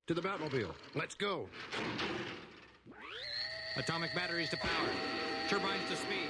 To the Batmobile. Let's go. Atomic batteries to power. Turbines to speed.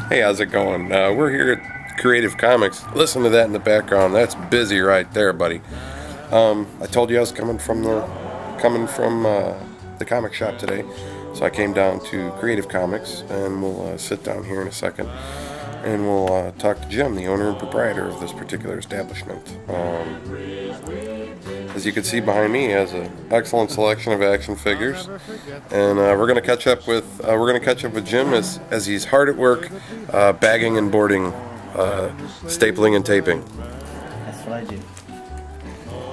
Hey, how's it going? We're here at Creative Comics. Listen to that in the background. That's busy right there, buddy. I told you I was coming from the comic shop today, so I came down to Creative Comics, and we'll sit down here in a second, and we'll talk to Jim, the owner and proprietor of this particular establishment. As you can see behind me, he has an excellent selection of action figures, and we're going to catch up with Jim as he's hard at work bagging and boarding, stapling and taping. That's what I do.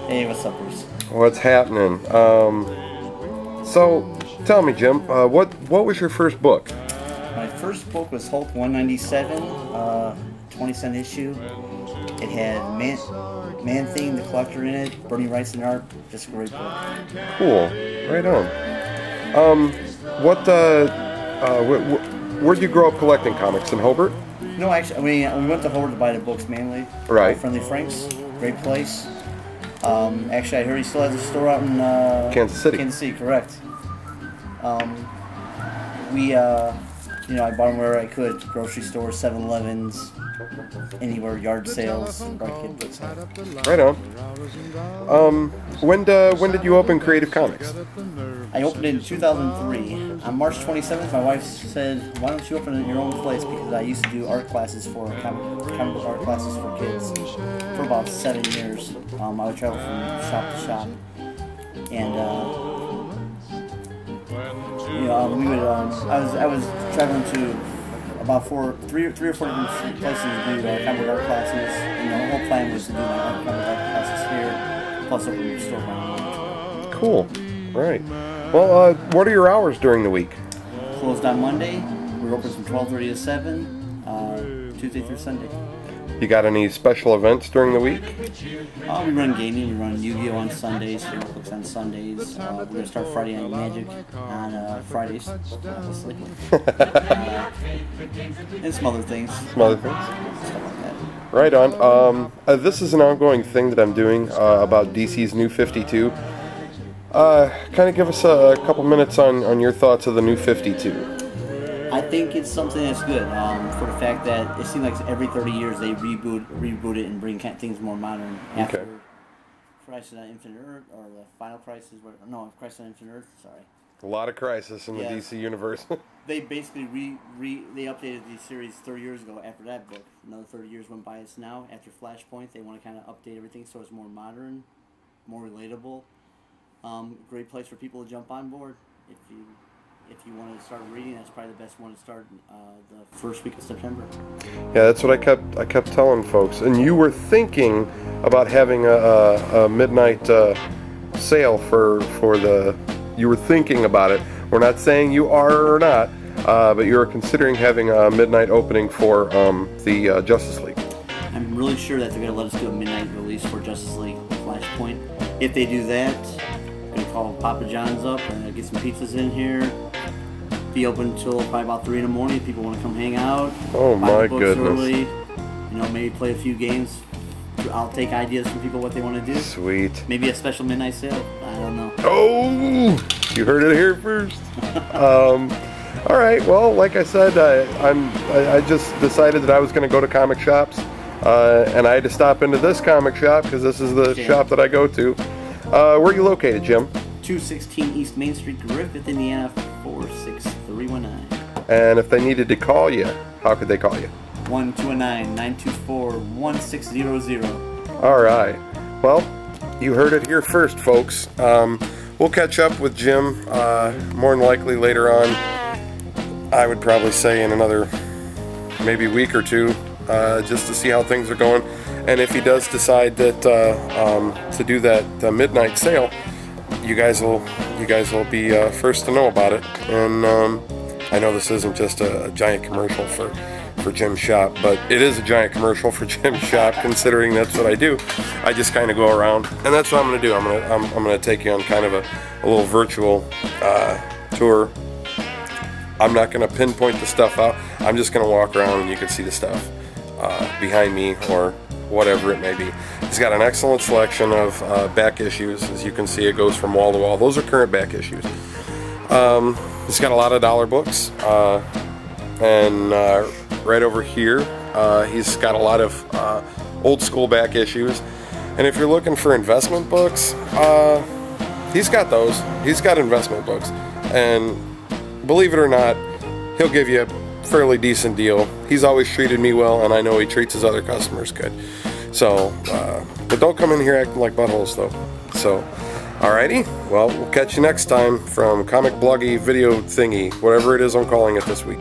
Hey, what's up, Bruce? What's happening? So, tell me, Jim, what was your first book? My first book was Hulk 197, 20-cent issue. It had Man-Thing, the Collector in it, Bernie Wright's in art. Just a great book. Cool. Right on. Where'd you grow up collecting comics? In Hobart? No, actually, we went to Hobart to buy the books mainly. Right. Friendly Frank's, great place. Actually, I heard he still has a store out in Kansas City. Kansas City, correct. I bought them wherever I could. Grocery stores, 7-Elevens, anywhere, yard sales. Right on. When did you open Creative Comics? I opened it in 2003. On March 27th, my wife said, "Why don't you open it at your own place?" Because I used to do art classes for comic book art classes for kids for about 7 years. I would travel from shop to shop, and I was traveling to about three or four different places to do comic book art classes. And the whole plan was to do my comic book art classes here, plus open a store by. Cool. Right. Well, what are your hours during the week? Closed on Monday. We're open from 12:30 to 7, Tuesday through Sunday. You got any special events during the week? We run gaming. We run Yu-Gi-Oh on Sundays, favorite books on Sundays. We're going to start Friday Night Magic on Fridays, obviously. And some other things. Some other things? Stuff like that. Right on. This is an ongoing thing that I'm doing about DC's New 52. Kind of give us a couple minutes on your thoughts of the New 52. I think it's something that's good for the fact that it seems like every 30 years they reboot it and bring things more modern. After Crisis on Infinite Earth, or the Final Crisis, Crisis on Infinite Earth, sorry. A lot of crisis in the DC universe. They basically they updated the series 30 years ago after that book. Another 30 years went by us now. After Flashpoint, they want to kind of update everything so it's more modern, more relatable. Great place for people to jump on board. If you want to start reading, that's probably the best one to start the first week of September. Yeah, that's what I kept telling folks. And you were thinking about having a midnight sale for the. You were thinking about it. We're not saying you are or not, but you were considering having a midnight opening for the Justice League. I'm really sure that they're going to let us do a midnight release for Justice League Flashpoint. If they do that, I'm going to call Papa John's up and get some pizzas in here. Be open until probably about 3 in the morning if people want to come hang out. Oh my goodness. Early, maybe play a few games. I'll take ideas from people what they want to do. Sweet. Maybe a special midnight sale. I don't know. Oh, you heard it here first. All right. Well, like I said, I just decided that I was going to go to comic shops, and I had to stop into this comic shop because this is the shop that I go to. Where are you located, Jim? 216 East Main Street, Griffith, Indiana 46319. And if they needed to call you, how could they call you? 1-219-924-1600. All right. Well, you heard it here first, folks. We'll catch up with Jim more than likely later on. I would probably say in another maybe week or two, just to see how things are going. And if he does decide that to do that midnight sale, you guys will be first to know about it. And I know this isn't just a giant commercial for Jim's shop, but it is a giant commercial for Jim's shop, considering that's what I do. I just kind of go around, and that's what I'm going to do. I'm going to take you on kind of a little virtual tour. I'm not going to pinpoint the stuff out. I'm just going to walk around, and you can see the stuff behind me or whatever it may be. He's got an excellent selection of back issues. As you can see, it goes from wall to wall. Those are current back issues. He's got a lot of dollar books, and right over here he's got a lot of old school back issues. And if you're looking for investment books, he's got those. He's got investment books, and believe it or not, he'll give you a fairly decent deal. He's always treated me well, and I know he treats his other customers good. So but don't come in here acting like buttholes though. So alrighty, well, we'll catch you next time from Comic Bloggy Video Thingy, whatever it is I'm calling it this week.